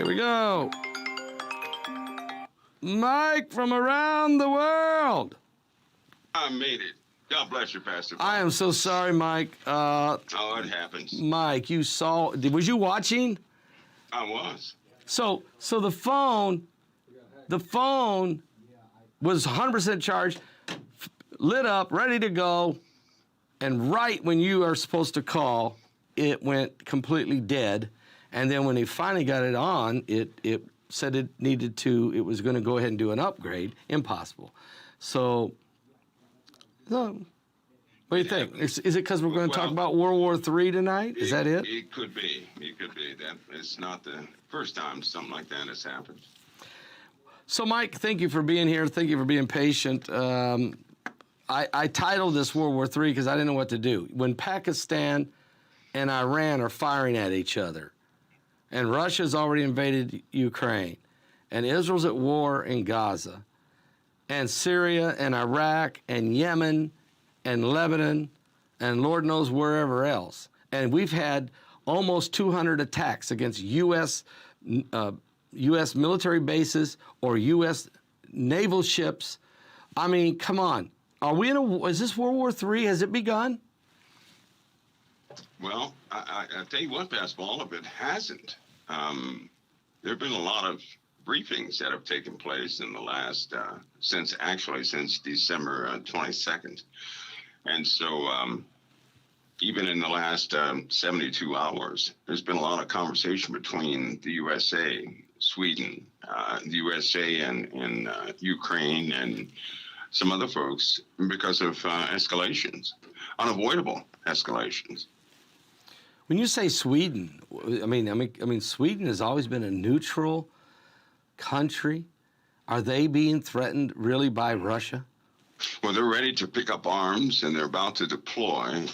Here we go. Mike from around the world. I made it. God bless you, Pastor. I am so sorry, Mike. Oh, it happens. Mike, was you watching? I was. So the phone was 100% charged, lit up, ready to go, and right when you are supposed to call, it went completely dead. And then when he finally got it on, it said it was going to go ahead and do an upgrade. Impossible. So, what do you think? Is it because we're going to talk about World War III tonight? Is that it? It could be. It could be. That it's not the first time something like that has happened. So, Mike, thank you for being here. Thank you for being patient. I titled this World War III because I didn't know what to do. When Pakistan and Iran are firing at each other, and Russia's already invaded Ukraine, and Israel's at war in Gaza, and Syria and Iraq and Yemen and Lebanon and Lord knows wherever else. And we've had almost 200 attacks against U.S. military bases or U.S. naval ships. I mean, come on. Is this World War III? Has it begun? Well, I tell you what, Pastor Paul, if it hasn't, there have been a lot of briefings that have taken place in the last, since December 22nd. And so even in the last 72 hours, there's been a lot of conversation between the USA, Sweden, the USA and Ukraine and some other folks because of escalations, unavoidable escalations. When you say Sweden, I mean, Sweden has always been a neutral country. Are they being threatened really by Russia? Well, they're ready to pick up arms and they're about to deploy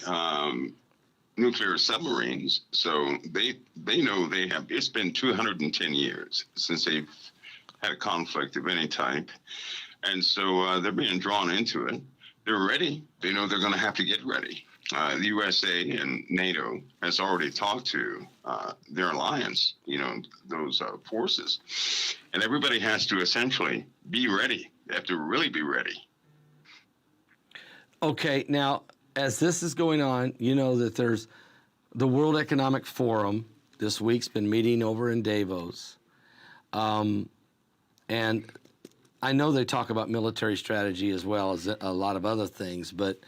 nuclear submarines. So they know it's been 210 years since they've had a conflict of any type. And so they're being drawn into it. They're ready. They know they're going to have to get ready. The USA and NATO has already talked to their alliance, those forces. And everybody has to essentially be ready. They have to really be ready. Okay, now, as this is going on, you know that there's the World Economic Forum this week's been meeting over in Davos. And I know they talk about military strategy as well as a lot of other things, but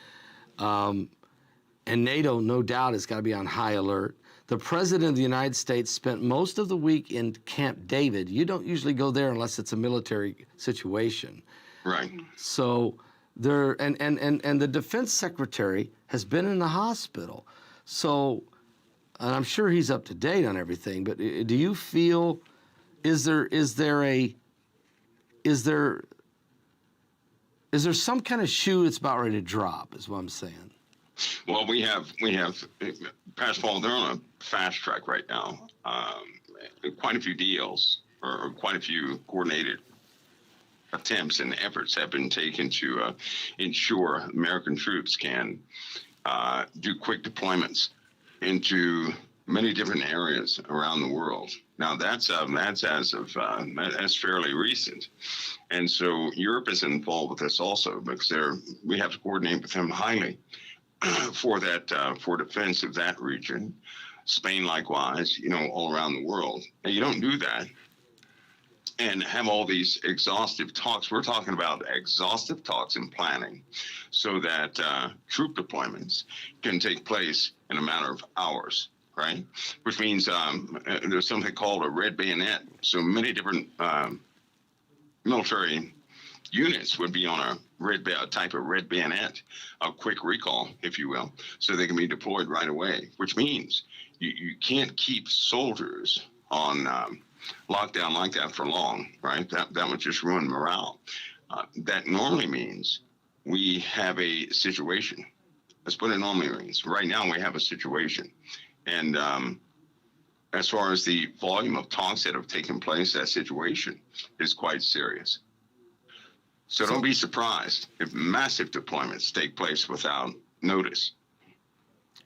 and NATO, no doubt, has got to be on high alert. The President of the United States spent most of the week in Camp David. You don't usually go there unless it's a military situation. Right. So and the Defense Secretary has been in the hospital. So, and I'm sure he's up to date on everything, but do you feel, is there some kind of shoe that's about ready to drop, is what I'm saying? Well, we have, Pastor Paul, they're on a fast track right now. Quite a few deals, or quite a few coordinated attempts and efforts have been taken to ensure American troops can do quick deployments into many different areas around the world. Now that's fairly recent, and so Europe is involved with this also because we have to coordinate with them highly for defense of that region. Spain likewise, all around the world. And you don't do that and have all these exhaustive talks. We're talking about exhaustive talks and planning so that troop deployments can take place in a matter of hours, right? Which means there's something called a red bayonet. So many different military units would be on a type of red bayonet, a quick recall, if you will, so they can be deployed right away, which means you can't keep soldiers on lockdown like that for long, right? That would just ruin morale. That normally means we have a situation. That's what it normally means. Right now we have a situation. And as far as the volume of talks that have taken place, that situation is quite serious. So don't be surprised if massive deployments take place without notice.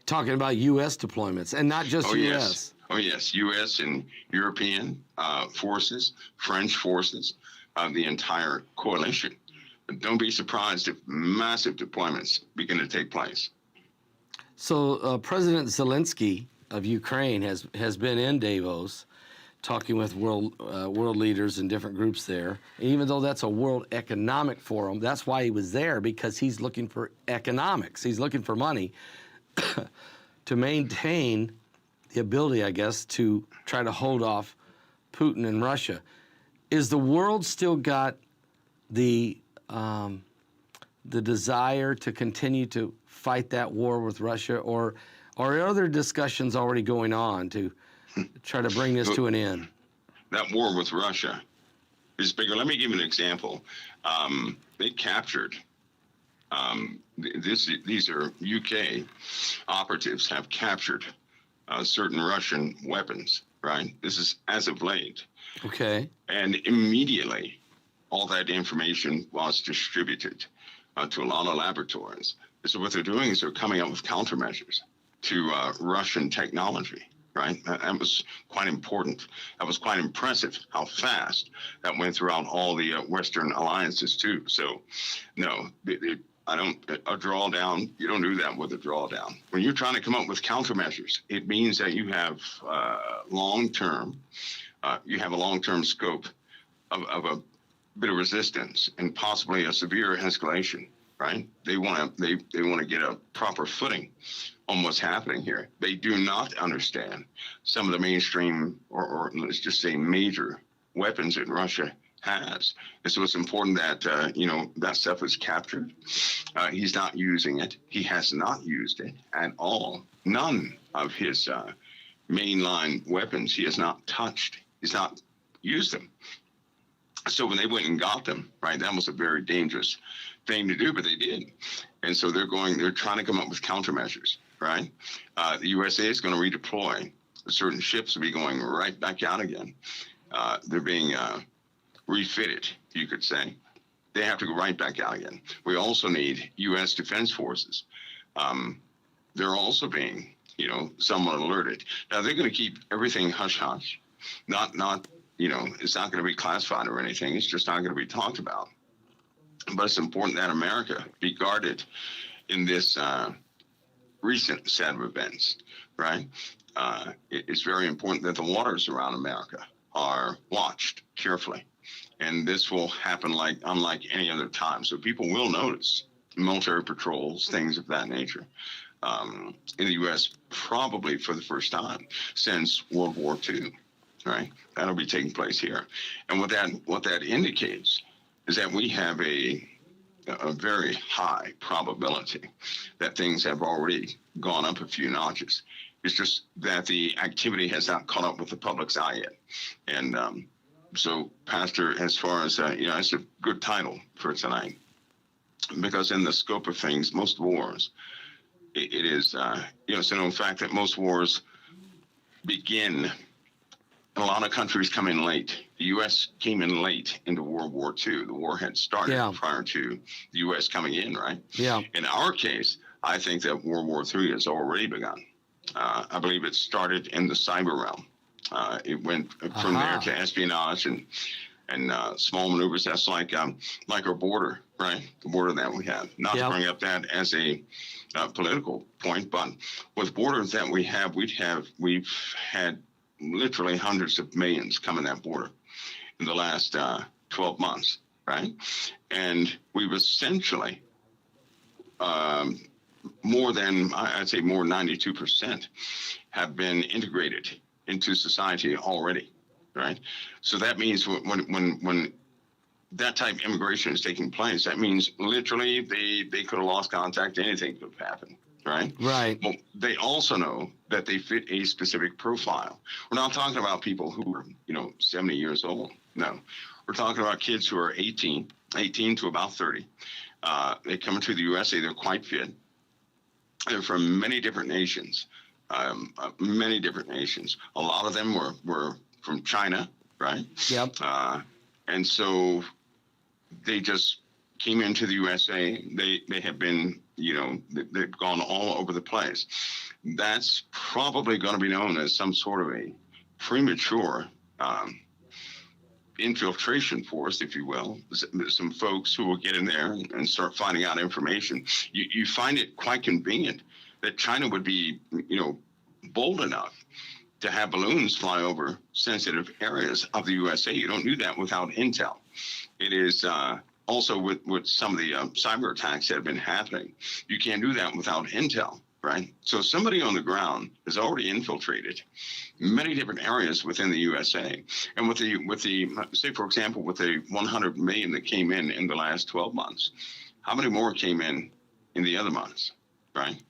Talking about U.S. deployments, and not just U.S. Yes. Oh, yes, U.S. and European forces, French forces, the entire coalition. But don't be surprised if massive deployments begin to take place. So President Zelensky of Ukraine has been in Davos, talking with world leaders and different groups there. And even though that's a World Economic Forum, that's why he was there, because he's looking for economics. He's looking for money to maintain the ability, I guess, to try to hold off Putin and Russia. Is the world still got the desire to continue to fight that war with Russia, or are other discussions already going on to try to bring this to an end? That war with Russia is bigger. Let me give you an example. They captured, these are UK operatives have captured certain Russian weapons, right? This is as of late. Okay. And immediately, all that information was distributed to a lot of laboratories. So what they're doing is they're coming up with countermeasures to Russian technology, right? That was quite important. That was quite impressive how fast that went throughout all the Western alliances too. So, no, a drawdown, you don't do that with a drawdown. When you're trying to come up with countermeasures, it means that you have long-term scope of a bit of resistance and possibly a severe escalation, right? They want to get a proper footing on what's happening here. They do not understand some of the mainstream or let's just say major weapons that Russia has. And so it's important that, that stuff is captured. He's not using it. He has not used it at all. None of his mainline weapons he has not touched. He's not used them. So when they went and got them, right, that was a very dangerous thing to do, but they did. And so they're trying to come up with countermeasures, right? The USA is going to redeploy. Certain ships will be going right back out again. They're being refitted, you could say. They have to go right back out again. We also need U.S. Defense Forces. They're also being, somewhat alerted. Now, they're going to keep everything hush-hush. Not it's not going to be classified or anything. It's just not going to be talked about. But it's important that America be guarded in this recent set of events, right? It's very important that the waters around America are watched carefully. And this will happen unlike any other time. So people will notice military patrols, things of that nature, in the U.S. probably for the first time since World War II. Right, that'll be taking place here, and what that indicates is that we have a very high probability that things have already gone up a few notches. It's just that the activity has not caught up with the public's eye yet, and so, Pastor, as far as it's a good title for tonight, because in the scope of things, most wars, it is so in fact that most wars begin. A lot of countries come in late. The U.S. came in late into World War II. The war had started prior to the U.S. coming in, right? Yeah. In our case, I think that World War III has already begun. I believe it started in the cyber realm. It went from there to espionage and small maneuvers. That's like our border, right? The border that we have. Not to bring up that as a political point, but with borders that we have, we've had literally hundreds of millions come in that border in the last 12 months, right? And we've essentially more than 92% have been integrated into society already, right? So that means when that type of immigration is taking place, that means literally they could have lost contact, anything could have happened. Right. Well, they also know that they fit a specific profile. We're not talking about people who are, 70 years old. No, we're talking about kids who are 18 to about 30. They come into the USA. They're quite fit. They're from many different nations. A lot of them were from China, right? Yep. And so they just came into the USA. They have been they've gone all over the place. That's probably going to be known as some sort of a premature infiltration force, if you will. Some folks who will get in there and start finding out information. You find it quite convenient that China would be, bold enough to have balloons fly over sensitive areas of the USA. You don't do that without intel. It is also with some of the cyber attacks that have been happening. You can't do that without intel, right? So somebody on the ground has already infiltrated many different areas within the USA. And with the say, for example, with the 100 million that came in the last 12 months, how many more came in the other months, right?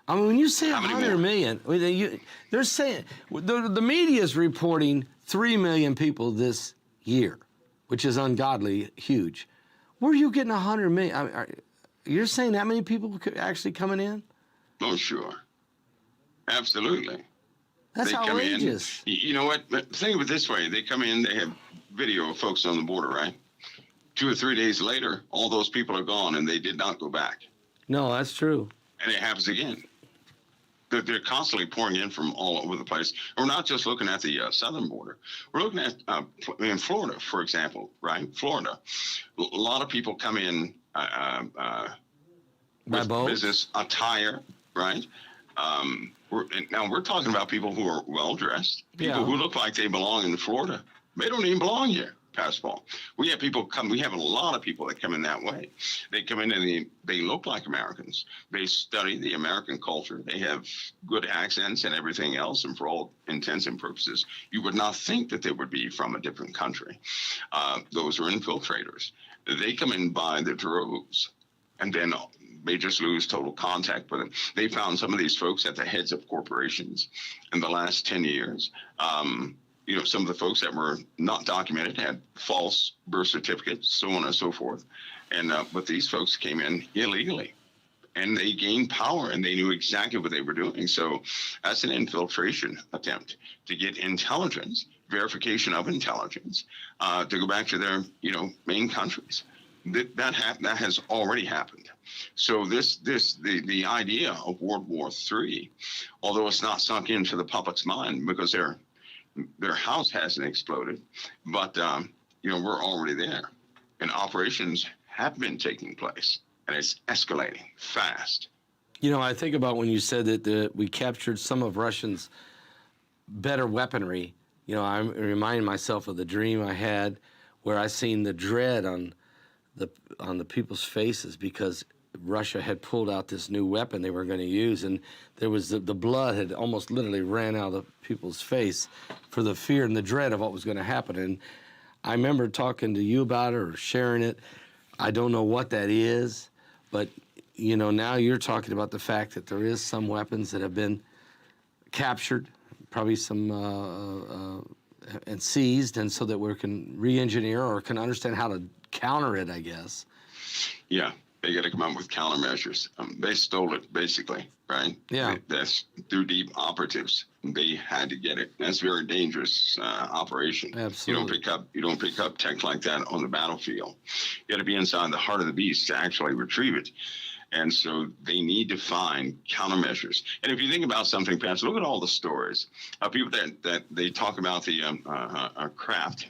I mean, when you say 100 million, they're saying the media is reporting 3 million people this year, which is ungodly huge. Where are you getting 100 million? You're saying that many people could actually coming in? Oh, sure. Absolutely. That's outrageous. You know what? Think of it this way. They come in, they have video of folks on the border, right? 2 or 3 days later, all those people are gone and they did not go back. No, that's true. And it happens again. They're constantly pouring in from all over the place. We're not just looking at the southern border. We're looking at in Florida, for example, right? Florida. A lot of people come in with business attire, right? We're talking about people who are well-dressed, people who look like they belong in Florida. They don't even belong here. Pastor Paul. We have a lot of people that come in that way. They come in and they look like Americans. They study the American culture. They have good accents and everything else. And for all intents and purposes, you would not think that they would be from a different country. Those are infiltrators. They come in by the droves, and then they just lose total contact with them. They found some of these folks at the heads of corporations in the last 10 years. Some of the folks that were not documented had false birth certificates, so on and so forth. But these folks came in illegally, and they gained power, and they knew exactly what they were doing. So that's an infiltration attempt to get intelligence, verification of intelligence, to go back to their, main countries. That has already happened. So the idea of World War III, although it's not sunk into the public's mind because their house hasn't exploded, but we're already there, and operations have been taking place, and it's escalating fast. I think about when you said that we captured some of Russians' better weaponry. I'm reminding myself of the dream I had where I seen the dread on the people's faces because Russia had pulled out this new weapon they were going to use, and there was the blood had almost literally ran out of the people's face for the fear and the dread of what was going to happen. And I remember talking to you about it or sharing it. I don't know what that is, but now you're talking about the fact that there is some weapons that have been captured, probably some and seized, and so that we can re-engineer or can understand how to counter it, I guess. Yeah. They got to come up with countermeasures. They stole it, basically, right? Yeah. That's through deep operatives. They had to get it. That's a very dangerous operation. Absolutely. You don't pick up tech like that on the battlefield. You got to be inside the heart of the beast to actually retrieve it. And so they need to find countermeasures. And if you think about something, Pastor, look at all the stories of people that they talk about the craft.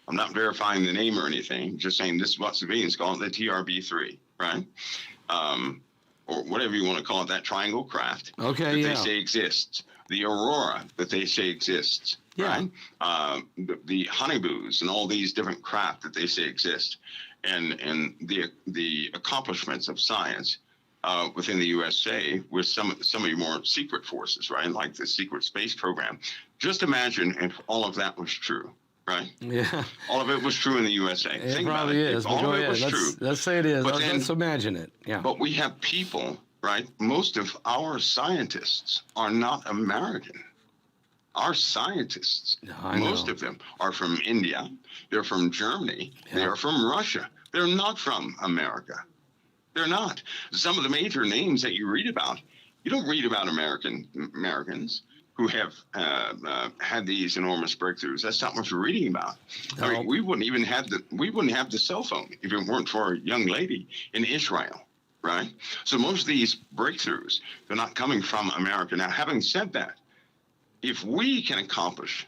I'm not verifying the name or anything, just saying this is what civilians call it, the TRB-3, right? Or whatever you want to call it, that triangle craft that they say exists. The Aurora that they say exists, right? The Honeyboos and all these different craft that they say exist. And the accomplishments of science within the USA with some of your more secret forces, right? Like the secret space program. Just imagine if all of that was true. Right? Yeah. All of it was true in the USA. It probably is. All of it was true. Let's say it is. Let's imagine it. Yeah. But we have people, right? Most of our scientists are not American. Our scientists, most of them are from India. They're from Germany. Yeah. They are from Russia. They're not from America. They're not. Some of the major names that you read about, you don't read about Americans who have had these enormous breakthroughs. That's not what you're reading about. No. I mean, we wouldn't have the cell phone if it weren't for a young lady in Israel right? So most of these breakthroughs, they're not coming from America. Now, having said that, if we can accomplish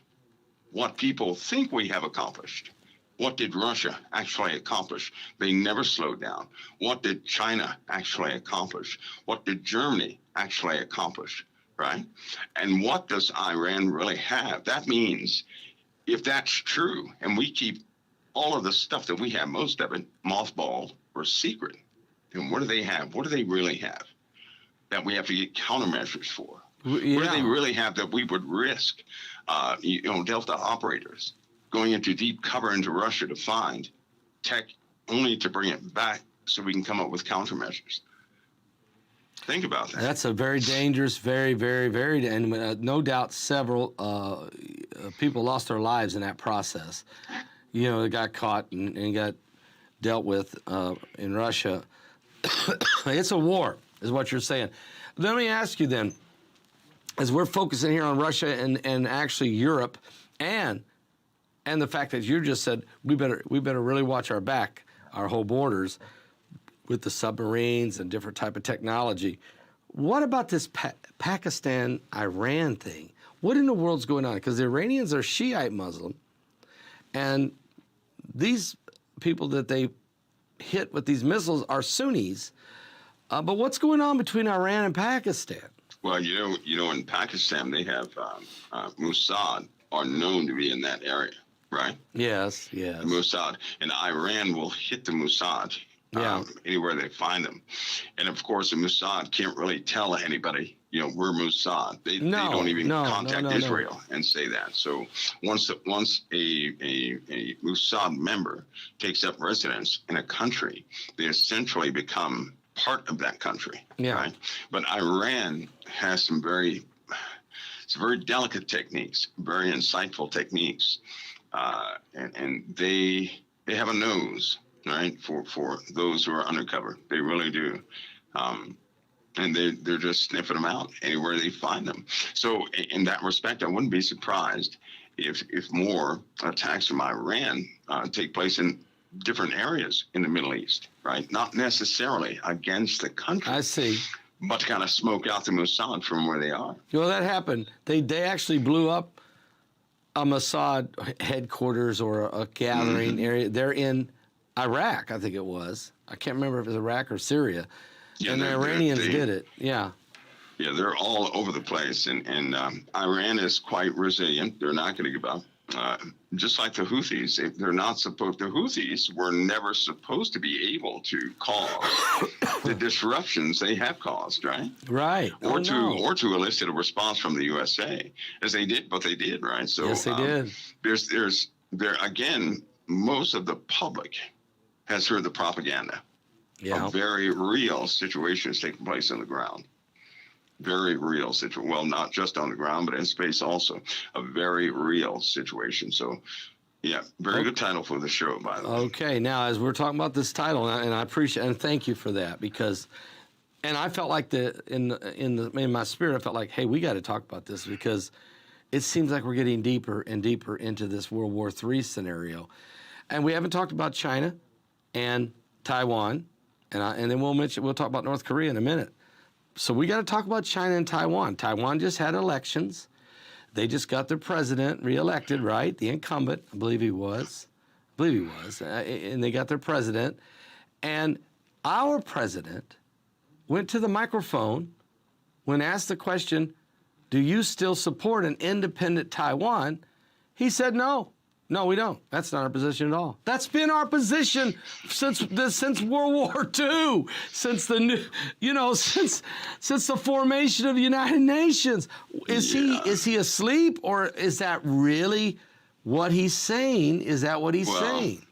what people think we have accomplished, what did Russia actually accomplish? They never slowed down. What did China actually accomplish? What did Germany actually accomplish, right? And what does Iran really have? That means if that's true, and we keep all of the stuff that we have, most of it mothballed or secret, then what do they have? What do they really have that we have to get countermeasures for? Yeah. What do they really have that we would risk? Delta operators going into deep cover into Russia to find tech only to bring it back so we can come up with countermeasures. Think about that. That's a very dangerous, very, very, very, and no doubt several people lost their lives in that process. They got caught and got dealt with in Russia. It's a war, is what you're saying. Let me ask you then, as we're focusing here on Russia and actually Europe, and the fact that you just said we better really watch our back, our whole borders, with the submarines and different type of technology. What about this Pakistan-Iran thing? What in the world's going on? Because the Iranians are Shiite Muslim, and these people that they hit with these missiles are Sunnis. But what's going on between Iran and Pakistan? Well, in Pakistan, they have Mossad are known to be in that area, right? Yes, yes. The Mossad. And Iran will hit the Mossad anywhere they find them. And, of course, the Mossad can't really tell anybody, we're Mossad. They don't even contact Israel and say that. So once a Mossad member takes up residence in a country, they essentially become part of that country, right? But Iran has some very delicate techniques, very insightful techniques, and they have a nose, right, for those who are undercover. They really do, and they're just sniffing them out anywhere they find them. So in that respect, I wouldn't be surprised if more attacks from Iran take place in different areas in the Middle East, right? Not necessarily against the country. I see. But to kind of smoke out the Mossad from where they are. Well, that happened. They actually blew up a Mossad headquarters or a gathering area. They're in Iraq, I think it was. I can't remember if it was Iraq or Syria. Yeah, and the Iranians did it. Yeah. Yeah, they're all over the place. And Iran is quite resilient. They're not going to give up. Just like the Houthis, the Houthis were never supposed to be able to cause the disruptions they have caused, right? Right. Or to elicit a response from the USA, as they did, but they did, right? So yes, they did. There's again, most of the public has heard the propaganda of very real situations taking place on the ground. Very real situation. Well, not just on the ground, but in space also. A very real situation. So, yeah, very good title for the show, by the way. Okay, now as we're talking about this title, and I appreciate and thank you for that, because, and I felt like in my spirit, I felt like, hey, we got to talk about this, because it seems like we're getting deeper and deeper into this World War III scenario, and we haven't talked about China and Taiwan, and then we'll talk about North Korea in a minute. So we got to talk about China and Taiwan. Taiwan just had elections. They just got their president reelected, right? The incumbent, I believe he was. And they got their president. And our president went to the microphone when asked the question, do you still support an independent Taiwan? He said no. No, we don't. That's not our position at all. That's been our position since World War II, since the formation of the United Nations. Is he asleep, or is that really what he's saying? Is that what he's saying?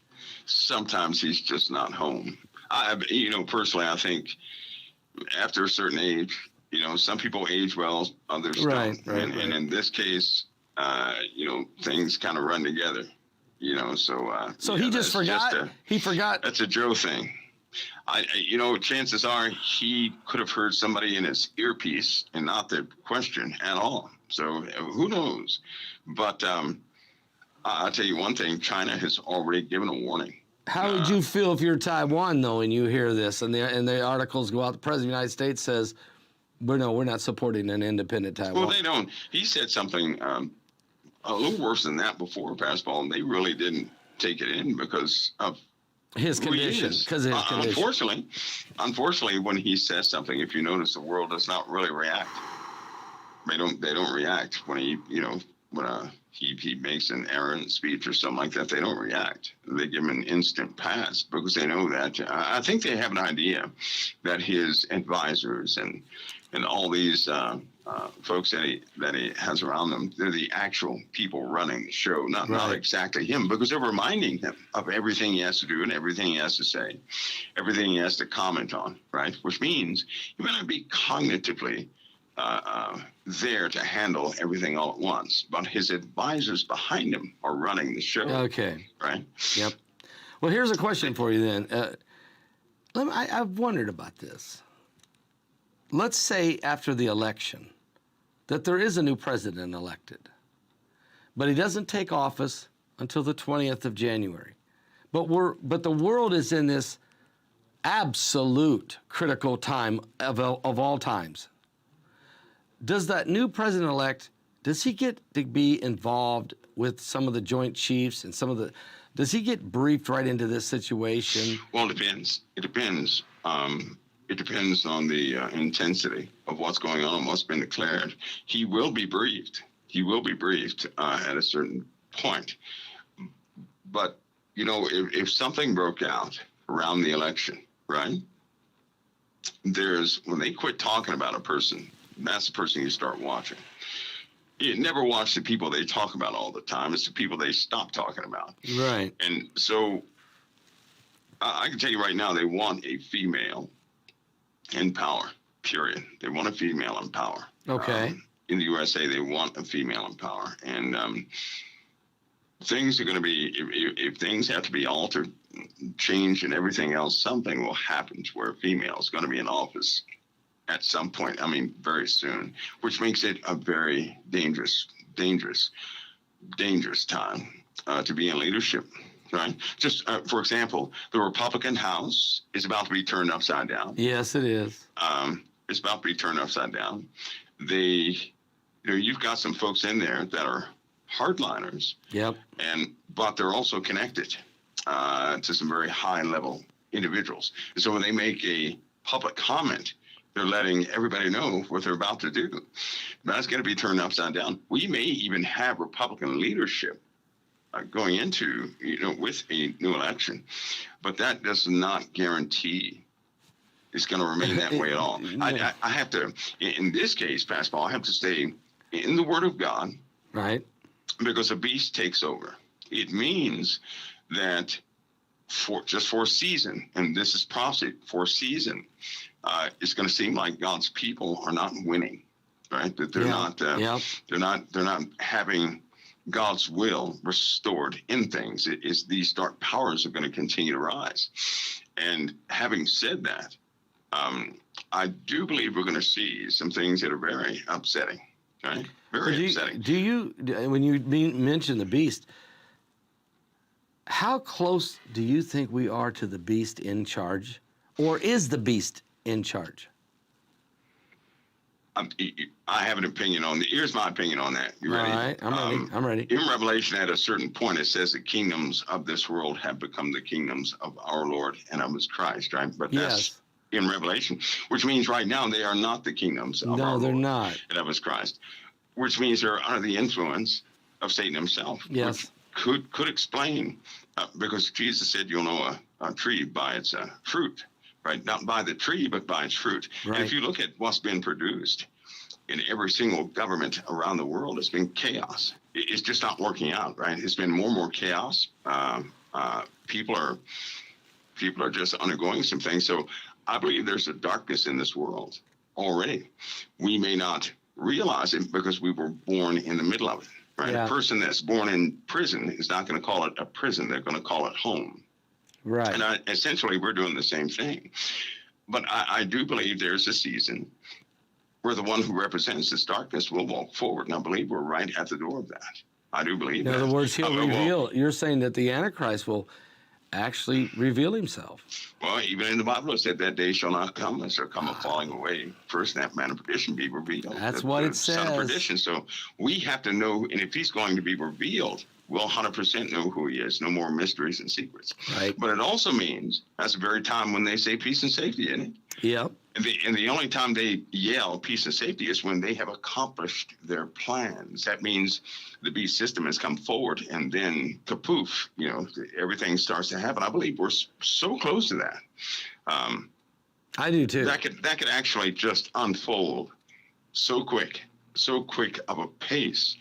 Sometimes he's just not home. Personally, I think after a certain age, some people age well, others don't. And in this case, things kind of run together, So he just forgot. He forgot. That's a Joe thing. Chances are he could have heard somebody in his earpiece and not the question at all. So who knows? But I'll tell you one thing: China has already given a warning. How would you feel if you're Taiwan, though, and you hear this, and the articles go out? The President of the United States says, we're not supporting an independent Taiwan. Well, they don't. He said something a little worse than that before, Pascal, and they really didn't take it in because of his condition. Because of his condition. Unfortunately, when he says something, if you notice, the world does not really react. They don't react when he makes an errant speech or something like that. They don't react. They give him an instant pass because they know that. I think they have an idea that his advisors and all these folks that he has around them, they're the actual people running the show, not exactly him, because they're reminding him of everything he has to do and everything he has to say, everything he has to comment on, right? Which means he may not be cognitively there to handle everything all at once, but his advisors behind him are running the show. Okay. Right? Yep. Well, here's a question for you then. I've wondered about this. Let's say after the election that there is a new president elected, but he doesn't take office until the 20th of January. But the world is in this absolute critical time of all times. Does that new president-elect, does he get to be involved with some of the Joint Chiefs and does he get briefed right into this situation? Well, it depends. It depends. It depends on the intensity of what's going on, what's been declared. He will be briefed. He will be briefed at a certain point. But, if something broke out around the election, right, when they quit talking about a person, that's the person you start watching. You never watch the people they talk about all the time. It's the people they stop talking about. Right. And so I can tell you right now, they want a female in power, period. They want a female in power. Okay. In the USA, they want a female in power. And things are going to be, if things have to be altered, changed, and everything else, something will happen to where a female is going to be in office at some point, very soon, which makes it a very dangerous time to be in leadership, right? Just for example, the Republican House is about to be turned upside down. Yes, it is. It's about to be turned upside down. You've got some folks in there that are hardliners. Yep. But they're also connected to some very high-level individuals. And so when they make a public comment, they're letting everybody know what they're about to do. That's going to be turned upside down. We may even have Republican leadership going into, with a new election, but that does not guarantee it's going to remain that way at all. I have to, in this case, Pascal, I have to stay in the Word of God, right? Because a beast takes over. It means that for a season, and this is prophecy for a season, it's going to seem like God's people are not winning, right? That they're not having God's will restored in things. These dark powers are going to continue to rise. And having said that, I do believe we're going to see some things that are very upsetting, right? Very upsetting. When you mention the beast, how close do you think we are to the beast in charge? Or is the beast in charge? I have an opinion on here's my opinion on that. You ready? All right, I'm ready. In Revelation, at a certain point, it says the kingdoms of this world have become the kingdoms of our Lord and of his Christ, right? But that's in Revelation, which means right now they are not the kingdoms of our they're Lord not. And of his Christ, which means they're under the influence of Satan himself. Yes. Which could explain, because Jesus said you'll know a tree by its fruit. Right, not by the tree, but by its fruit. Right. And if you look at what's been produced in every single government around the world, it's been chaos. It's just not working out, right? It's been more and more chaos. People are just undergoing some things. So I believe there's a darkness in this world already. We may not realize it because we were born in the middle of it, right? Yeah. A person that's born in prison is not going to call it a prison. They're going to call it home. Right. And essentially, we're doing the same thing. But I do believe there's a season where the one who represents this darkness will walk forward. And I believe we're right at the door of that. I do believe that. In other words, he'll reveal. You're saying that the Antichrist will actually reveal himself. Well, even in the Bible, it said that day shall not come, and shall come a falling away. First, that man of perdition be revealed. That's what it Son of says. perdition. So we have to know, and if he's going to be revealed, we'll 100% know who he is. No more mysteries and secrets. Right. But it also means that's the very time when they say peace and safety, isn't it? Yep. And the only time they yell peace and safety is when they have accomplished their plans. That means the beast system has come forward, and then kapoof, everything starts to happen. I believe we're so close to that. I do too. That could actually just unfold so quick of a pace.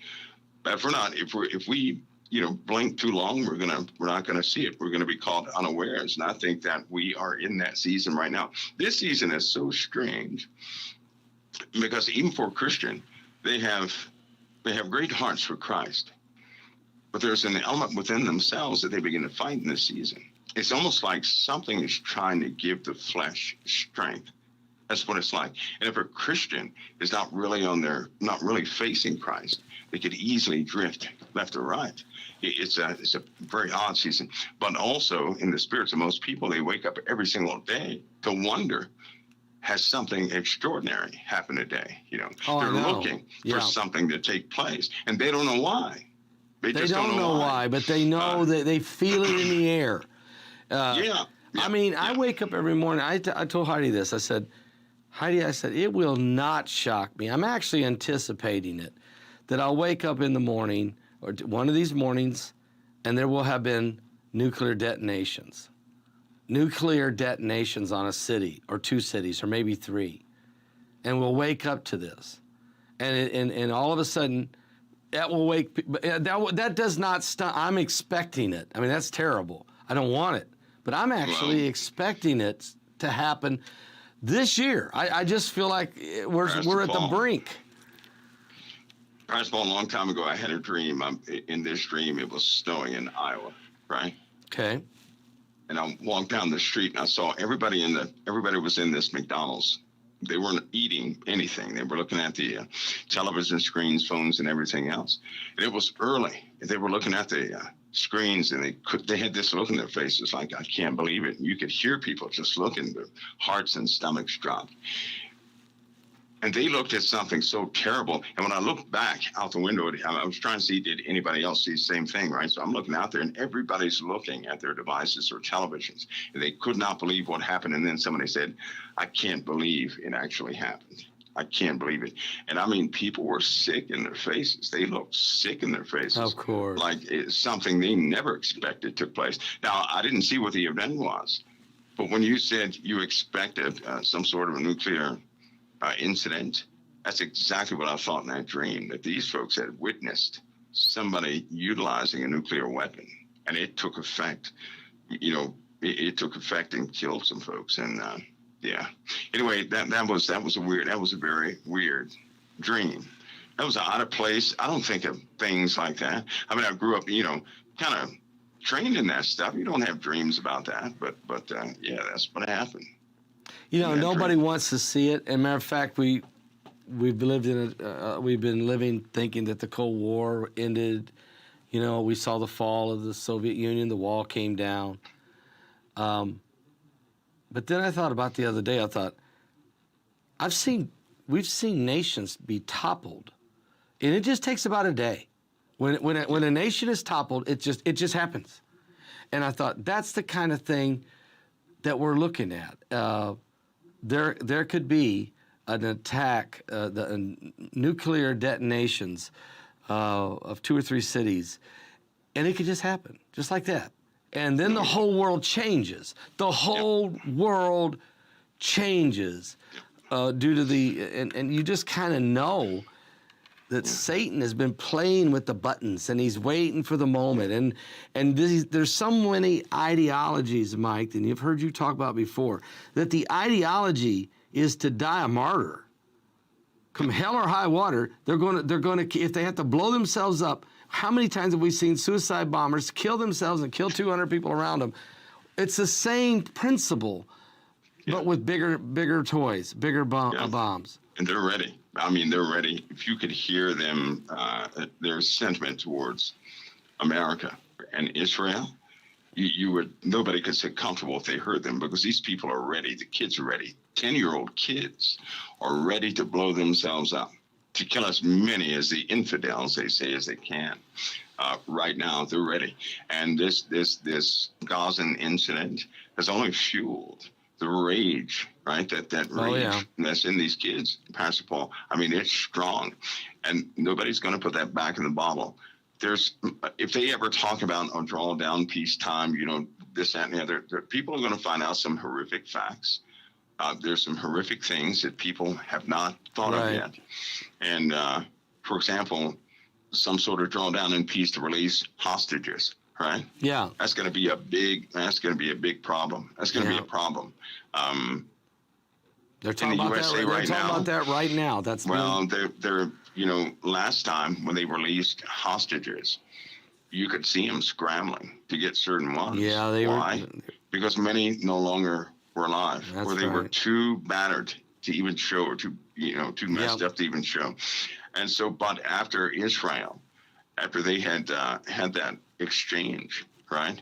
But if we blink too long, we're not gonna see it. We're gonna be caught unawares. And I think that we are in that season right now. This season is so strange because even for a Christian, they have great hearts for Christ, but there's an element within themselves that they begin to fight in this season. It's almost like something is trying to give the flesh strength. That's what it's like. And if a Christian is not really facing Christ, they could easily drift left or right. It's a very odd season. But also in the spirits of most people, they wake up every single day to wonder, has something extraordinary happened today? They're looking for something to take place, and they don't know why. They just don't know why, but they know that they feel it in the air. I mean, I wake up every morning. I told Heidi this. I said, Heidi, it will not shock me. I'm actually anticipating it, that I'll wake up in the morning, or one of these mornings, and there will have been nuclear detonations on a city or two cities or maybe three. And we'll wake up to this. And all of a sudden, that will that does not stop. I'm expecting it. I mean, that's terrible. I don't want it. But I'm actually expecting it to happen this year. I just feel like we're at the brink. Pastor Paul, a long time ago, I had a dream. In this dream, it was snowing in Iowa, right? Okay. And I walked down the street, and I saw everybody was in this McDonald's. They weren't eating anything. They were looking at the television screens, phones, and everything else. And it was early. They were looking at the screens, and they had this look in their faces like, I can't believe it. And you could hear people just looking, their hearts and stomachs dropped. And they looked at something so terrible. And when I looked back out the window, I was trying to see, did anybody else see the same thing, right? So I'm looking out there, and everybody's looking at their devices or televisions. And they could not believe what happened. And then somebody said, I can't believe it actually happened. I can't believe it. And I mean, people were sick in their faces. They looked sick in their faces. Of course. Like it's something they never expected took place. Now, I didn't see what the event was. But when you said you expected some sort of a nuclear incident, that's exactly what I thought in that dream, that these folks had witnessed somebody utilizing a nuclear weapon, and it took effect. It took effect and killed some folks. And anyway, that was a very weird dream. That was out of place. I don't think of things like that. I mean, I grew up, kind of trained in that stuff. You don't have dreams about that, but that's what happened. Nobody wants to see it. As a matter of fact, we've been living thinking that the Cold War ended. We saw the fall of the Soviet Union. The wall came down. But then I thought about the other day. I thought, we've seen nations be toppled, and it just takes about a day. When a nation is toppled, it just happens. And I thought that's the kind of thing that we're looking at. There could be an attack, the nuclear detonations of 2 or 3 cities, and it could just happen, just like that. And then the whole world changes. The whole world changes due to and you just kind of know that Satan has been playing with the buttons, and he's waiting for the moment. And there's so many ideologies, Mike, and you've heard you talk about before, that the ideology is to die a martyr. Come hell or high water, they're going to if they have to blow themselves up. How many times have we seen suicide bombers kill themselves and kill 200 people around them? It's the same principle, but with bigger toys, bigger bombs. And they're ready. I mean, they're ready. If you could hear them, their sentiment towards America and Israel, nobody could sit comfortable if they heard them, because these people are ready. The kids are ready. 10-year-old kids are ready to blow themselves up, to kill as many as the infidels, they say, as they can. Right now, they're ready. And this Gazan incident has only fueled the rage, right? That rage that's in these kids, Pastor Paul. I mean, it's strong, and nobody's going to put that back in the bottle. If they ever talk about a draw down peacetime, this, that, and the other, people are going to find out some horrific facts. There's some horrific things that people have not thought of yet. And, for example, some sort of drawdown in peace to release hostages, right? Yeah. That's going to be a big problem. That's going to be a problem. They're talking about that right now. That's they're last time when they released hostages, you could see them scrambling to get certain ones. Yeah, Why? Because many no longer were alive, or they were too battered to even show, or too messed up to even show. And so, but after Israel, after they had that exchange, right,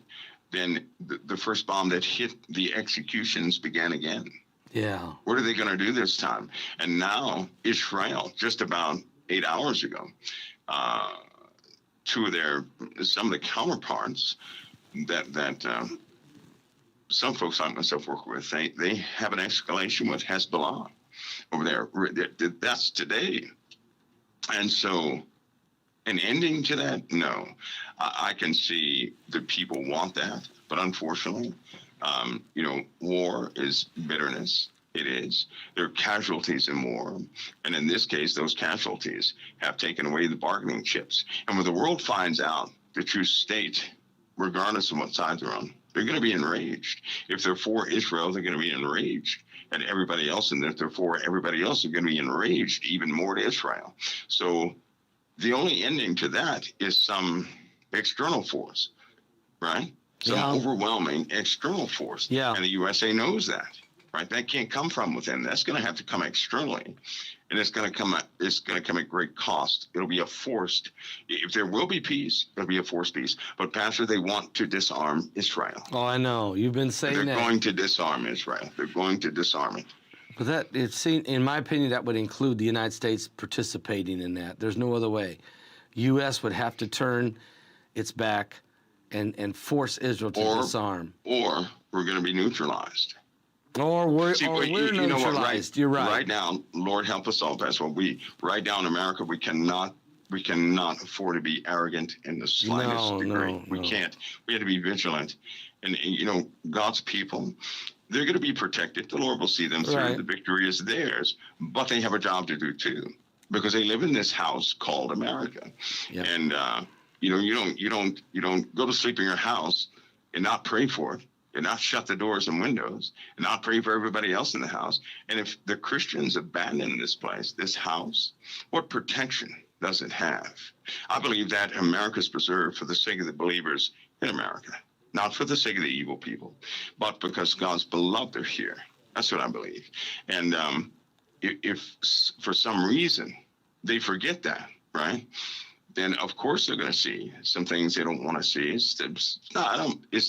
then the first bomb that hit the executions began again. Yeah. What are they going to do this time? And now Israel, just about 8 hours ago, some of the counterparts that some folks like myself work with, they have an escalation with Hezbollah over there. That's today. And so an ending to that, no. I can see the people want that, but unfortunately, war is bitterness. It is. There are casualties in war. And in this case, those casualties have taken away the bargaining chips. And when the world finds out the true state, regardless of what side they're on, they're going to be enraged. If they're for Israel, they're going to be enraged. And everybody else, and if they're for everybody else, are going to be enraged even more to Israel. So the only ending to that is some external force, right? Some overwhelming external force. Yeah. And the USA knows that, right? That can't come from within. That's going to have to come externally. And it's going to come at great cost. It'll be if there will be peace, it'll be a forced peace. But Pastor, they want to disarm Israel. Oh, I know. You've been saying that. They're going to disarm Israel. They're going to disarm it. But in my opinion, that would include the United States participating in that. There's no other way. U.S. would have to turn its back and force Israel to disarm. Or we're going to be neutralized. Or we're neutralized. You're right. Right now, Lord help us all. That's what right now in America, we cannot afford to be arrogant in the slightest degree. We can't. We have to be vigilant. And God's people, they're going to be protected. The Lord will see them through. Right. The victory is theirs. But they have a job to do too, because they live in this house called America. Yep. And you don't go to sleep in your house and not pray for it, and not shut the doors and windows, and not pray for everybody else in the house. And if the Christians abandon this place, this house, what protection does it have? I believe that America is preserved for the sake of the believers in America, not for the sake of the evil people, but because God's beloved are here. That's what I believe. And if for some reason they forget that, right, then of course they're going to see some things they don't want to see. It's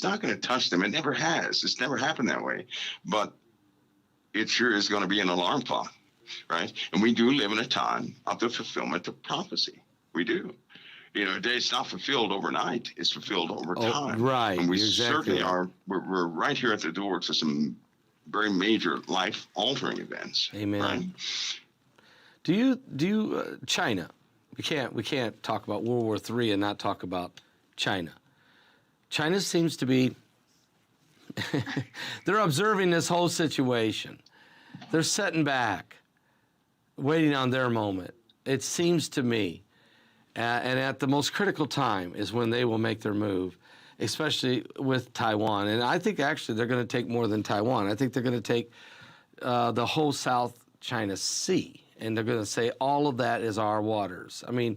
not going to touch them. It never has. It's never happened that way. But it sure is going to be an alarm clock, right? And we do live in a time of the fulfillment of prophecy. We do. It's not fulfilled overnight. It's fulfilled over time. Right. And we certainly are. We're right here at the door to some very major life-altering events. Amen. Right? Do you China? We can't talk about World War III and not talk about China. China seems to be they're observing this whole situation. They're sitting back, waiting on their moment. It seems to me, and at the most critical time is when they will make their move, especially with Taiwan. And I think actually they're going to take more than Taiwan. I think they're going to take the whole South China Sea. And they're going to say all of that is our waters. I mean,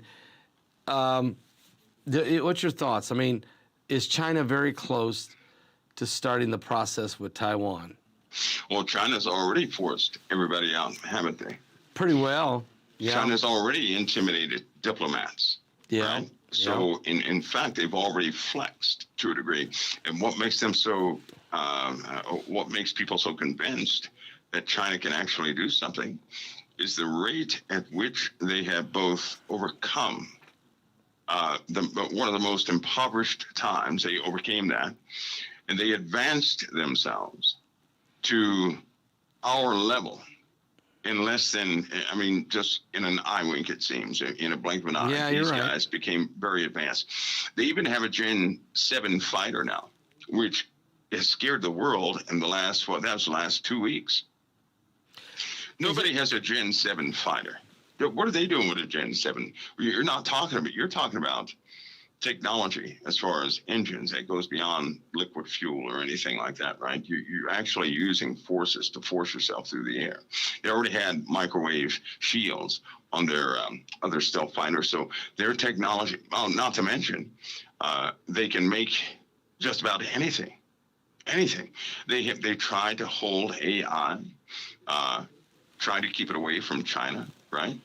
what's your thoughts? I mean, is China very close to starting the process with Taiwan? Well, China's already forced everybody out, haven't they? Pretty well, yeah. China's already intimidated diplomats. Yeah. Right? So, in fact, they've already flexed to a degree. And what makes them so, what makes people so convinced that China can actually do something is the rate at which they have both overcome one of the most impoverished times. They overcame that, and they advanced themselves to our level in less than, I mean, just in an eye wink, it seems, in a blink of an eye. Yeah, These you're right. guys became very advanced. They even have a Gen 7 fighter now, which has scared the world in the last, that was the last 2 weeks. Nobody has a Gen 7 fighter. What are they doing with a Gen 7? You're talking about technology as far as engines that goes beyond liquid fuel or anything like that, right? You're actually using forces to force yourself through the air. They already had microwave shields on their other stealth fighters, so their technology, well, not to mention, they can make just about anything. They tried to hold AI, tried to keep it away from China, right?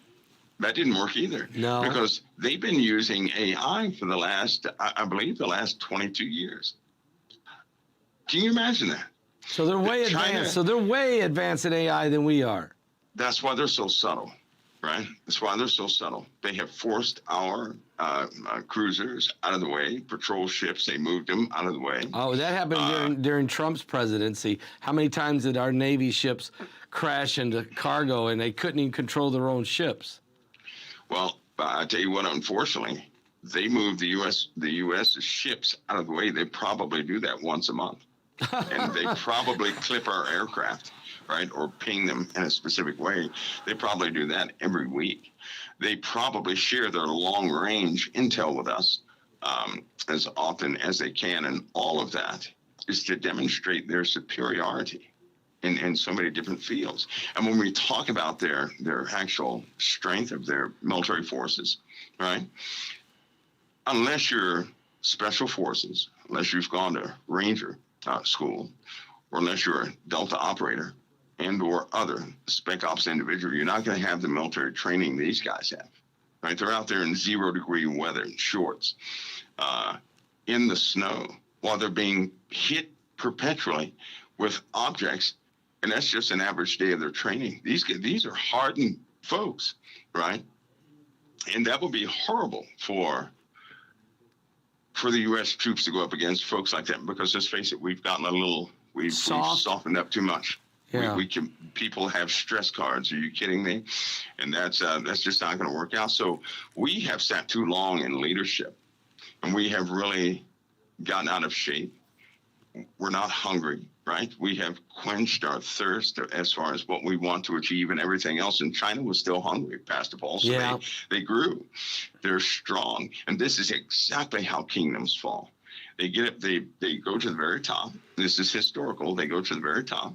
That didn't work either. No. Because they've been using AI for the last, I believe, the last 22 years. Can you imagine that? So they're way advanced. So they're way advanced in AI than we are. That's why they're so subtle, right? That's why they're so subtle. They have forced our cruisers out of the way, patrol ships, they moved them out of the way. Oh, that happened during Trump's presidency. How many times did our Navy ships crash into cargo and they couldn't even control their own ships? Well, I tell you what, unfortunately, they moved the U.S.'s ships out of the way. They probably do that once a month. And they probably clip our aircraft, right, or ping them in a specific way. They probably do that every week. They probably share their long-range intel with us as often as they can, and all of that is to demonstrate their superiority in so many different fields. And when we talk about their actual strength of their military forces, right, unless you're special forces, unless you've gone to Ranger school, or unless you're a Delta operator and or other spec ops individual, you're not going to have the military training these guys have, right? They're out there in 0-degree weather, in shorts, in the snow, while they're being hit perpetually with objects. And that's just an average day of their training. These are hardened folks, right? And that would be horrible for the U.S. troops to go up against folks like that, because let's face it, we've softened up too much. Yeah. People have stress cards. Are you kidding me? And that's just not going to work out. So we have sat too long in leadership, and we have really gotten out of shape. We're not hungry, right? We have quenched our thirst as far as what we want to achieve and everything else. And China was still hungry, Pastor Paul. So yeah. They grew. They're strong. And this is exactly how kingdoms fall. They get up, they go to the very top. This is historical. They go to the very top.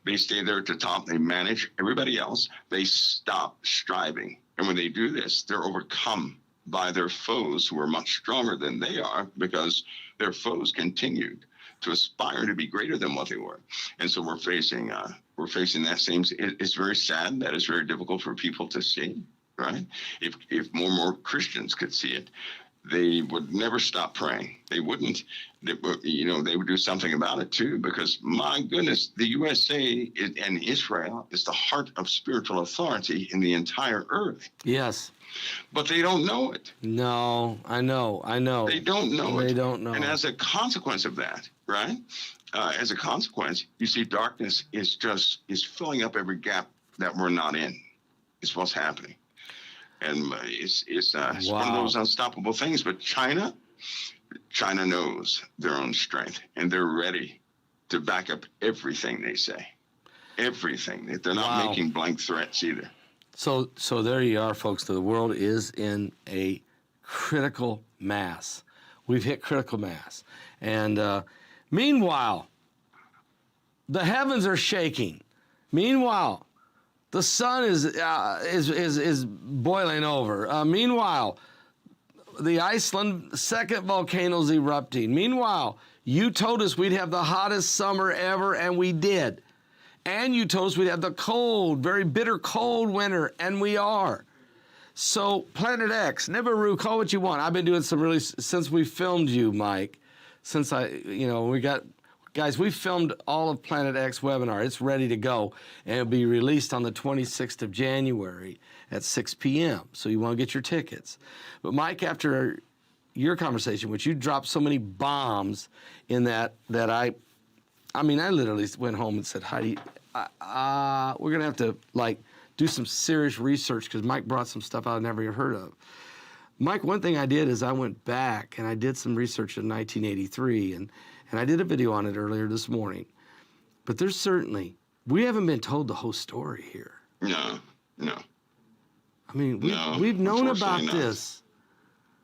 They stay there at the top. They manage everybody else. They stop striving. And when they do this, they're overcome by their foes who are much stronger than they are, because their foes continued to aspire to be greater than what they were. And so we're facing that same. It's very sad. That is very difficult for people to see, right? If more and more Christians could see it, they would never stop praying. They wouldn't. They would do something about it too, because my goodness, the USA and Israel is the heart of spiritual authority in the entire earth. Yes. But they don't know it. No, I know. They don't know it. They don't know. And as a consequence of that, right? As a consequence, you see darkness is filling up every gap that we're not in. It's what's happening. And it's one of those unstoppable things. But China knows their own strength, and they're ready to back up everything they say. Everything. They're not making blank threats either. So there you are, folks. The world is in a critical mass. We've hit critical mass. And meanwhile, the heavens are shaking. Meanwhile, the sun is boiling over. Meanwhile, the Iceland second volcano is erupting. Meanwhile, you told us we'd have the hottest summer ever, and we did. And you told us we'd have the cold, very bitter cold winter, and we are. So Planet X, Nibiru, call what you want. I've been doing some really, since we filmed you, Mike, since we filmed all of Planet X webinar. It's ready to go, and it'll be released on the 26th of January at 6 p.m. So you want to get your tickets. But Mike, after your conversation, which you dropped so many bombs in that I literally went home and said, Heidi, we're going to have to do some serious research, because Mike brought some stuff I'd never heard of. Mike, one thing I did is I went back and I did some research in 1983, and I did a video on it earlier this morning. But we haven't been told the whole story here. No. I mean, we've known about this.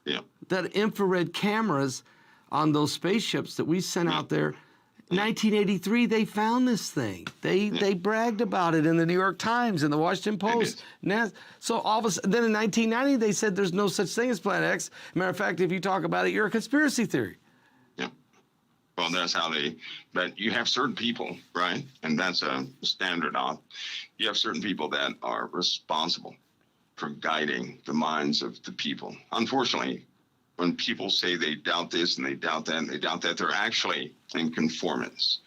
Yeah. That infrared cameras on those spaceships that we sent out there. 1983, they found this thing. They bragged about it in the New York Times and the Washington Post. So all of a sudden, then in 1990, they said there's no such thing as Planet X. Matter of fact, if you talk about it, you're a conspiracy theory. Yeah. Well, that's how but you have certain people, right? And that's a standard off. You have certain people that are responsible for guiding the minds of the people. Unfortunately, when people say they doubt this and they doubt that and they doubt that, they're actually in conformance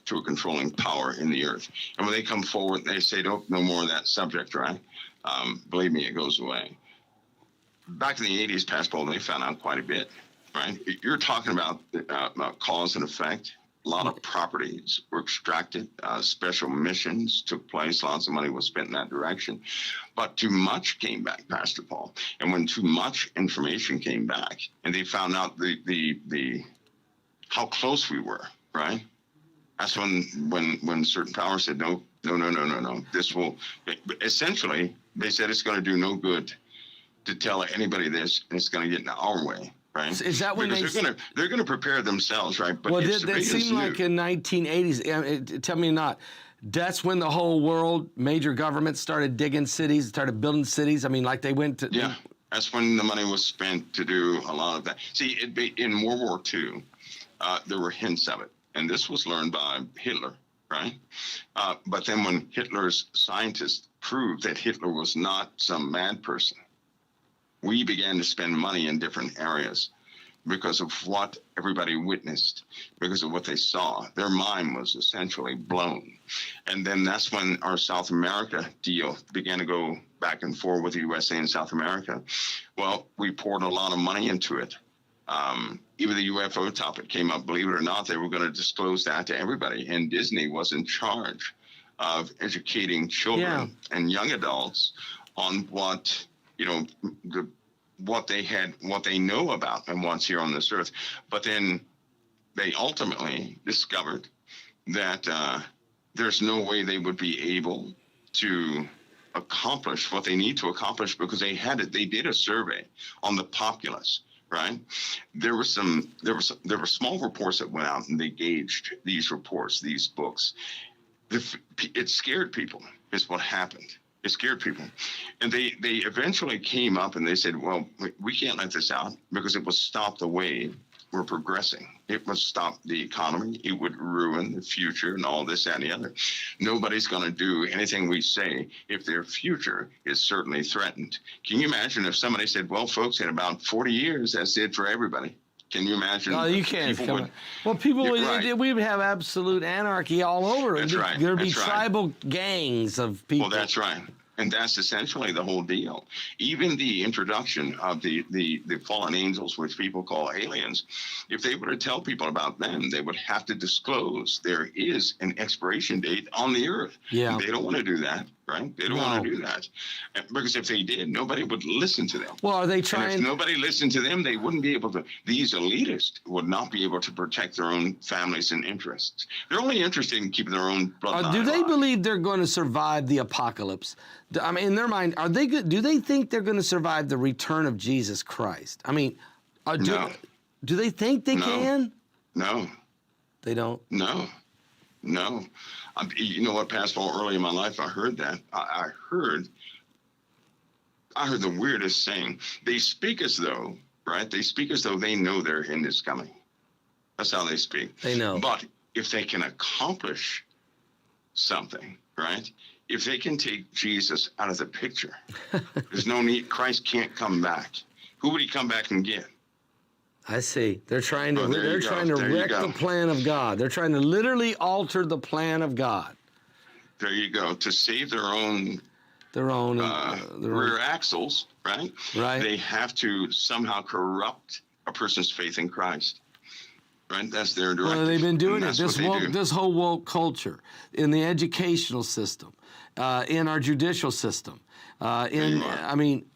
to a controlling power in the earth. And when they come forward and they say, no more of that subject, right? Believe me, it goes away. Back in the 80s, Pastor Paul, they found out quite a bit, right? You're talking about cause and effect. A lot of properties were extracted. Special missions took place. Lots of money was spent in that direction. But too much came back, Pastor Paul. And when too much information came back, and they found out the how close we were, right? That's when certain powers said, no. This will, essentially, they said it's going to do no good to tell anybody this, and it's going to get in our way. Right? Is that when they're going to prepare themselves, right? But well, it seemed like in 1980s. Tell me not. That's when the whole world, major governments started digging cities, started building cities. I mean, like they went to. Yeah, that's when the money was spent to do a lot of that. See, in World War II, there were hints of it, and this was learned by Hitler, right? But then when Hitler's scientists proved that Hitler was not some mad person, we began to spend money in different areas because of what everybody witnessed, because of what they saw. Their mind was essentially blown. And then that's when our South America deal began to go back and forth with the USA and South America. Well, we poured a lot of money into it. Even the UFO topic came up. Believe it or not, they were going to disclose that to everybody. And Disney was in charge of educating children and young adults on what what they know about and what's here on this earth. But then they ultimately discovered that there's no way they would be able to accomplish what they need to accomplish, because they did a survey on the populace, right? There were small reports that went out, and they gauged these reports, these books. It scared people, is what happened. It scared people. And they eventually came up and they said, well, we can't let this out because it will stop the way we're progressing. It would stop the economy. It would ruin the future and all this, that, and the other. Nobody's going to do anything we say if their future is certainly threatened. Can you imagine if somebody said, well, folks, in about 40 years, that's it for everybody? Can you imagine? No, you can't. People would have absolute anarchy all over. That's right. There'd be tribal gangs of people. Well, that's right. And that's essentially the whole deal. Even the introduction of the fallen angels, which people call aliens, if they were to tell people about them, they would have to disclose there is an expiration date on the earth. Yeah. They don't want to do that, right? They don't want to do that. Because if they did, nobody would listen to them. Well, are they trying? And if nobody listened to them, they wouldn't be able to. These elitists would not be able to protect their own families and interests. They're only interested in keeping their own bloodline. Do they believe they're going to survive the apocalypse? I mean, in their mind, are they good? Do they think they're going to survive the return of Jesus Christ? I mean, do they think they can? No. They don't? No. You know what, Pastor Paul, early in my life, I heard that. I heard the weirdest thing. They speak as though, right? They speak as though they know their end is coming. That's how they speak. They know. But if they can accomplish something, right? if they can take Jesus out of the picture, there's no need. Christ can't come back. Who would he come back and get? I see. They're trying to There you wreck go. the plan of God. They're trying to literally alter the plan of God. There you go. To save their own Their rear own. axles, right? Right. They have to somehow corrupt a person's faith in Christ. Right? That's their directive. Well, they've been doing it. That's what they do. This whole woke culture in the educational system, in our judicial system, I mean,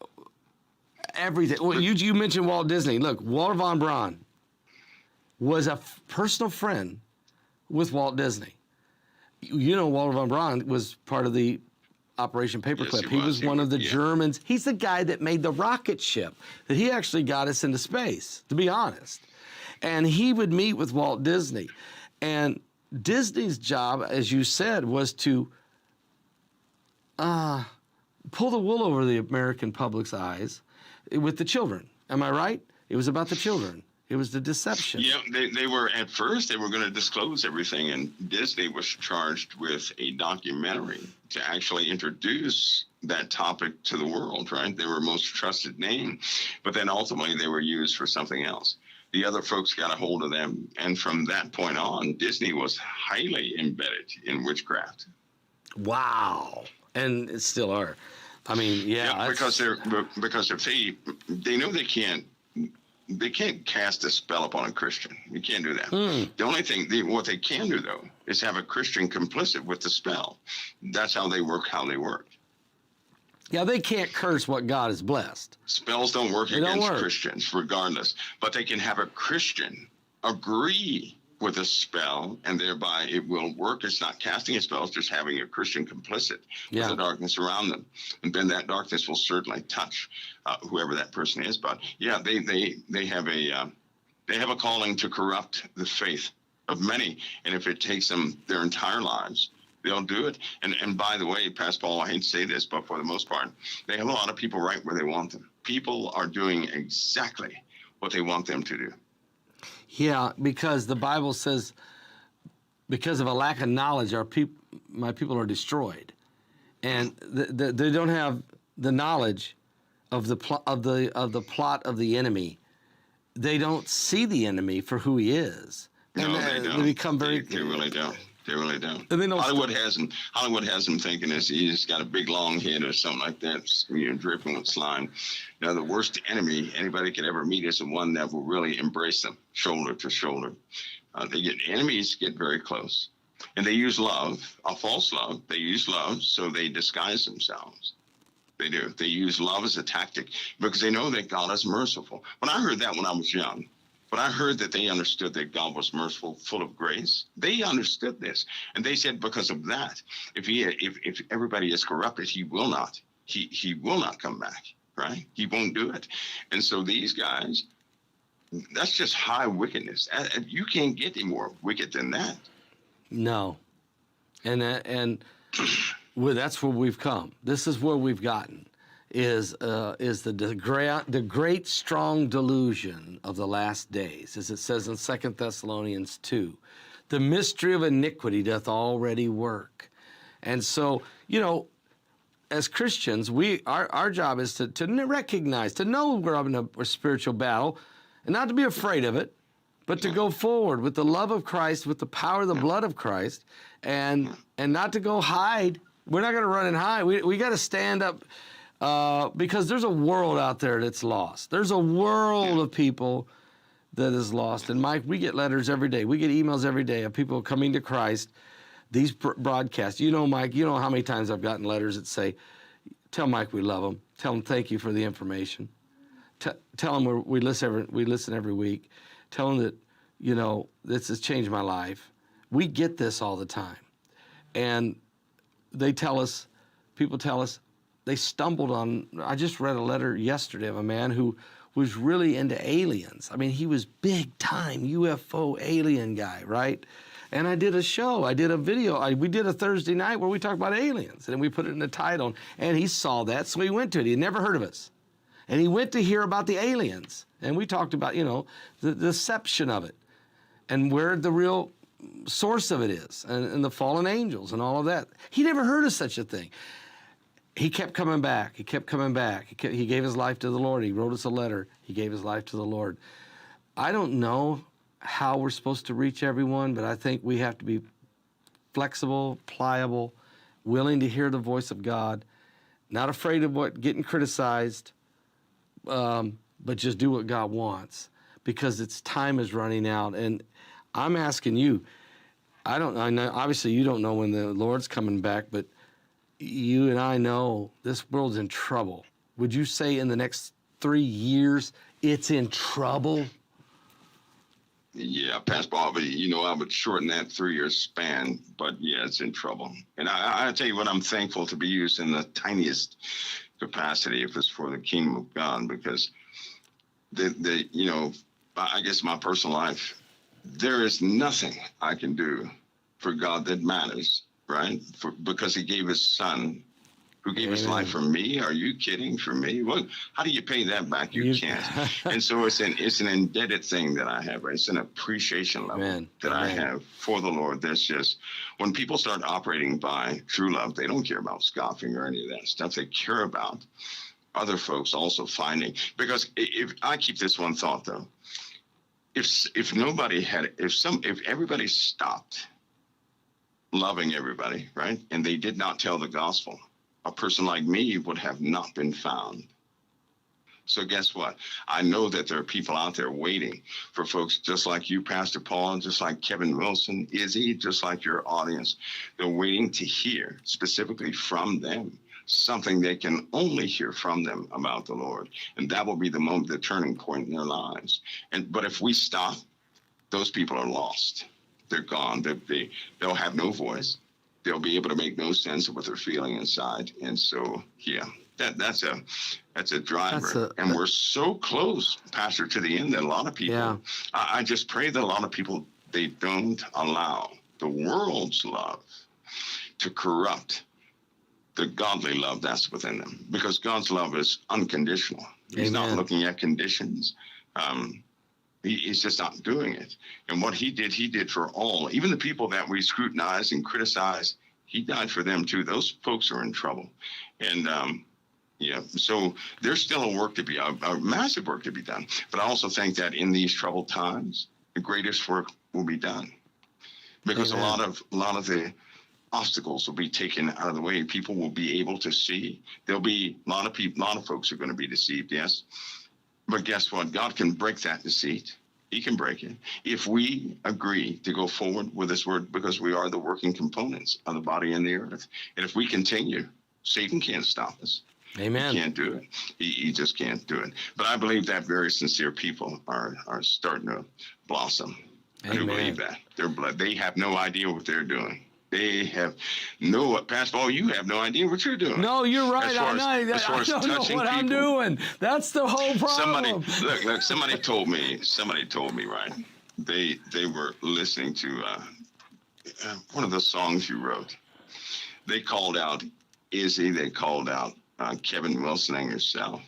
everything. Well, you mentioned Walt Disney. Look, Walter von Braun was a personal friend with Walt Disney. You know, Walter von Braun was part of the Operation Paperclip. Yes, he was one of the yeah. Germans. He's the guy that made the rocket ship that he actually got us into space, to be honest. And he would meet with Walt Disney. And Disney's job, as you said, was to pull the wool over the American public's eyes with the children. Am I right? It was about the children. It was the deception. Yeah, they were, at first, they were going to disclose everything, and Disney was charged with a documentary to actually introduce that topic to the world, right? They were most trusted name, but then ultimately they were used for something else. The other folks got a hold of them, and from that point on, Disney was highly embedded in witchcraft. Wow. And it still are. I mean, yeah. Because if they know they can't cast a spell upon a Christian. You can't do that. The only thing, what they can do, though, is have a Christian complicit with the spell. That's how they work, Yeah, they can't curse what God has blessed. Spells don't work against Christians, regardless. But they can have a Christian agree with a spell, and thereby it will work. It's not casting a spell, it's just having a Christian complicit with the darkness around them. And then that darkness will certainly touch whoever that person is. But yeah, they have a calling to corrupt the faith of many. And if it takes them their entire lives, they'll do it. And by the way, Pastor Paul, I hate to say this, but for the most part, they have a lot of people right where they want them. People are doing exactly what they want them to do. Yeah, because the Bible says, because of a lack of knowledge, my people are destroyed, and they don't have the knowledge of the plot of the enemy. They don't see the enemy for who he is. No, they don't. They become very. They really don't. They really don't. And they don't Hollywood has them thinking he's got a big long head or something like that, dripping with slime. Now, the worst enemy anybody could ever meet is the one that will really embrace them, shoulder to shoulder. Enemies get very close, and they use love, a false love. They use love, so they disguise themselves. They do. They use love as a tactic because they know that God is merciful. When I heard that when I was young, when I heard that they understood that God was merciful, full of grace, they understood this. And they said because of that, if everybody is corrupted, he will not come back, right? He won't do it. And so these guys, that's just high wickedness. You can't get any more wicked than that. No. And that's where we've come. This is where we've gotten. Is the great strong delusion of the last days, as it says in 2 Thessalonians 2. The mystery of iniquity doth already work. And so, as Christians, our job is to recognize, to know we're having a spiritual battle, and not to be afraid of it, but to go forward with the love of Christ, with the power of the blood of Christ, and not to go hide. We're not going to run and hide. We got to stand up. Because there's a world out there that's lost. There's a world of people that is lost. And Mike, we get letters every day. We get emails every day of people coming to Christ. These broadcasts, Mike, you know how many times I've gotten letters that say, tell Mike we love him. Tell him thank you for the information. Tell him we listen every week. Tell him that, this has changed my life. We get this all the time. And people tell us, they stumbled on, I just read a letter yesterday of a man who was really into aliens. I mean, he was big time UFO alien guy, right? And I did a video. We did a Thursday night where we talked about aliens, and we put it in the title, and he saw that, so he went to it. He had never heard of us. And he went to hear about the aliens, and we talked about, the deception of it, and where the real source of it is, and the fallen angels and all of that. He never heard of such a thing. He kept coming back. He kept coming back. He gave his life to the Lord. He wrote us a letter. He gave his life to the Lord. I don't know how we're supposed to reach everyone, but I think we have to be flexible, pliable, willing to hear the voice of God, not afraid of getting criticized, but just do what God wants, because its time is running out. And I'm asking you, I know, obviously you don't know when the Lord's coming back, but you and I know this world's in trouble. Would you say in the next 3 years it's in trouble? Yeah, Pastor Bob, I would shorten that 3-year span, but yeah, it's in trouble. And I tell you what, I'm thankful to be used in the tiniest capacity if it's for the kingdom of God, because I guess my personal life, there is nothing I can do for God that matters, right? Because he gave his son, who gave his life for me. Are you kidding? For me? Well, how do you pay that back? You can't. And so it's an indebted thing that I have. Right? It's an appreciation level that I have for the Lord. There's just, when people start operating by true love, they don't care about scoffing or any of that stuff. They care about other folks also finding, because if I keep this one thought though, if everybody stopped loving everybody, right, and they did not tell the gospel, a person like me would have not been found. So guess what? I know that there are people out there waiting for folks just like you, Pastor Paul, just like Kevin Wilson, Izzy, just like your audience. They're waiting to hear specifically from them something they can only hear from them about the Lord. And that will be the moment, the turning point in their lives. But if we stop, those people are lost. They're gone. They'll have no voice. They'll be able to make no sense of what they're feeling inside. And so, yeah, that's a driver. And we're so close, Pastor, to the end that a lot of people, I just pray that a lot of people, they don't allow the world's love to corrupt the godly love that's within them, because God's love is unconditional. He's not looking at conditions. He's just not doing it. And what he did for all, even the people that we scrutinize and criticize, he died for them too. Those folks are in trouble. And so there's still a massive work to be done. But I also think that in these troubled times, the greatest work will be done, because a lot of the obstacles will be taken out of the way. People will be able to see. There'll be a lot of folks are going to be deceived, yes. But guess what? God can break that deceit. He can break it if we agree to go forward with this word, because we are the working components of the body and the earth. And if we continue, Satan can't stop us. Amen. He can't do it. He just can't do it. But I believe that very sincere people are starting to blossom. Amen. I do believe that. They have no idea what they're doing. They have Pastor Paul, you have no idea what you're doing. No, you're right. I don't know what I'm doing. That's the whole problem. Somebody told me, right? They were listening to one of the songs you wrote. They called out Izzy, they called out Kevin Wilson and yourself.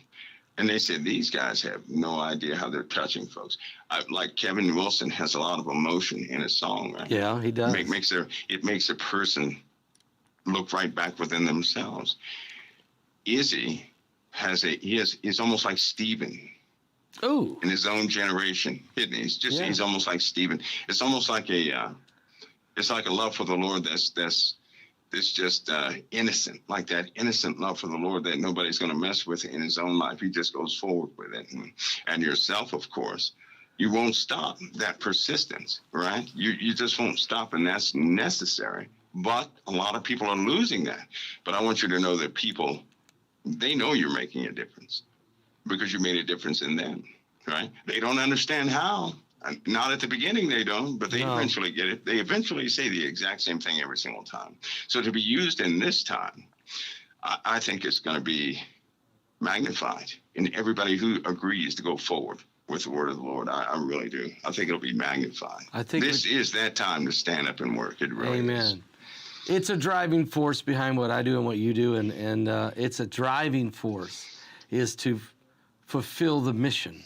And they said, these guys have no idea how they're touching folks. Like Kevin Wilson has a lot of emotion in his song, right? Yeah, he does. It makes a person look right back within themselves. Izzy he's almost like Stephen. Oh. In his own generation, isn't he? He's almost like Stephen. It's almost like it's like a love for the Lord that's just innocent, like that innocent love for the Lord that nobody's going to mess with in his own life. He just goes forward with it. And yourself, of course, you won't stop that persistence, right? You just won't stop, and that's necessary. But a lot of people are losing that. But I want you to know that people, they know you're making a difference because you made a difference in them, right? They don't understand how. Not at the beginning, they don't, but they eventually get it. They eventually say the exact same thing every single time. So to be used in this time, I think it's going to be magnified in everybody who agrees to go forward with the word of the Lord. I really do. I think it'll be magnified. I think this is that time to stand up and work. It really is. It's a driving force behind what I do and what you do, and it's a driving force is to fulfill the mission.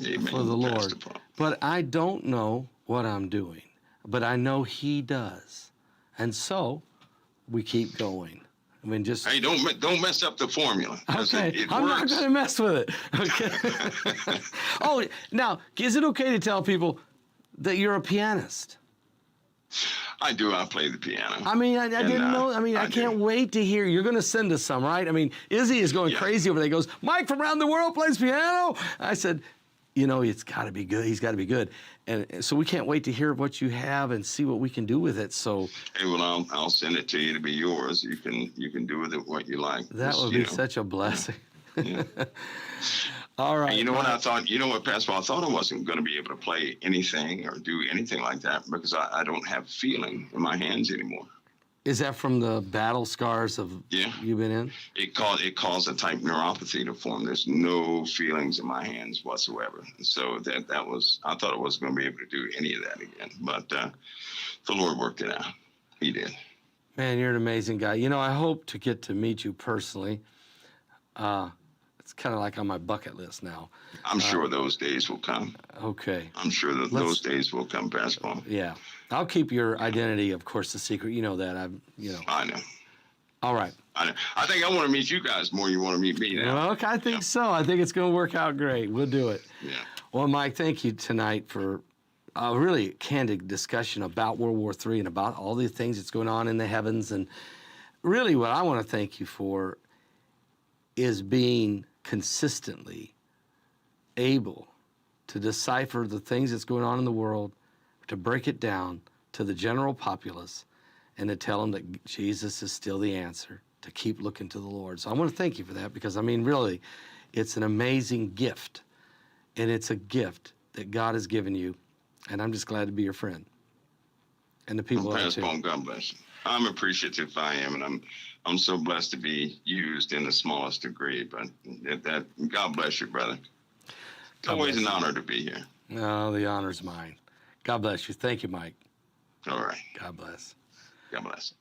Amen. For the Lord. But I don't know what I'm doing. but I know He does. And so we keep going. I mean, just... Hey, don't mess up the formula. Okay, It I'm not works. going to mess with it. Okay. Oh, now, is it okay to tell people that you're a pianist? I do. I play the piano. I mean, I didn't know. I mean, I can't wait to hear. You're going to send us some, right? I mean, Izzy is going crazy over there. He goes, Mike from around the world plays piano. I said, you know, it's got to be good. He's got to be good. And so we can't wait to hear what you have and see what we can do with it. So, hey, well, I'll send it to you to be yours. You can do with it what you like. That would be such a blessing. Yeah. All right. And you know what I thought? You know what, Pastor? I thought I wasn't going to be able to play anything or do anything like that because I don't have feeling in my hands anymore. Is that from the battle scars of you've been in? It caused a type neuropathy to form. There's no feelings in my hands whatsoever. So that was, I thought I wasn't going to be able to do any of that again. But the Lord worked it out. He did. Man, you're an amazing guy. You know, I hope to get to meet you personally. It's kind of like on my bucket list now. I'm sure those days will come. Okay. I'm sure that those days will come, Pastor Paul. Yeah. I'll keep your identity, of course, a secret. You know that. I know. All right. I know. I think I want to meet you guys more than you want to meet me now. Well, okay, I think so. I think it's going to work out great. We'll do it. Yeah. Well, Mike, thank you tonight for a really candid discussion about World War III and about all the things that's going on in the heavens. And really what I want to thank you for is being consistently able to decipher the things that's going on in the world, to break it down to the general populace, and to tell them that Jesus is still the answer, to keep looking to the Lord. So I want to thank you for that because, I mean, really, it's an amazing gift, and it's a gift that God has given you, and I'm just glad to be your friend. And the people are too. Pastor Paul, God bless you. I'm appreciative, I am, and I'm so blessed to be used in the smallest degree, but that God bless you, brother. It's always an honor to be here. No, the honor's mine. God bless you. Thank you, Mike. All right. God bless. God bless.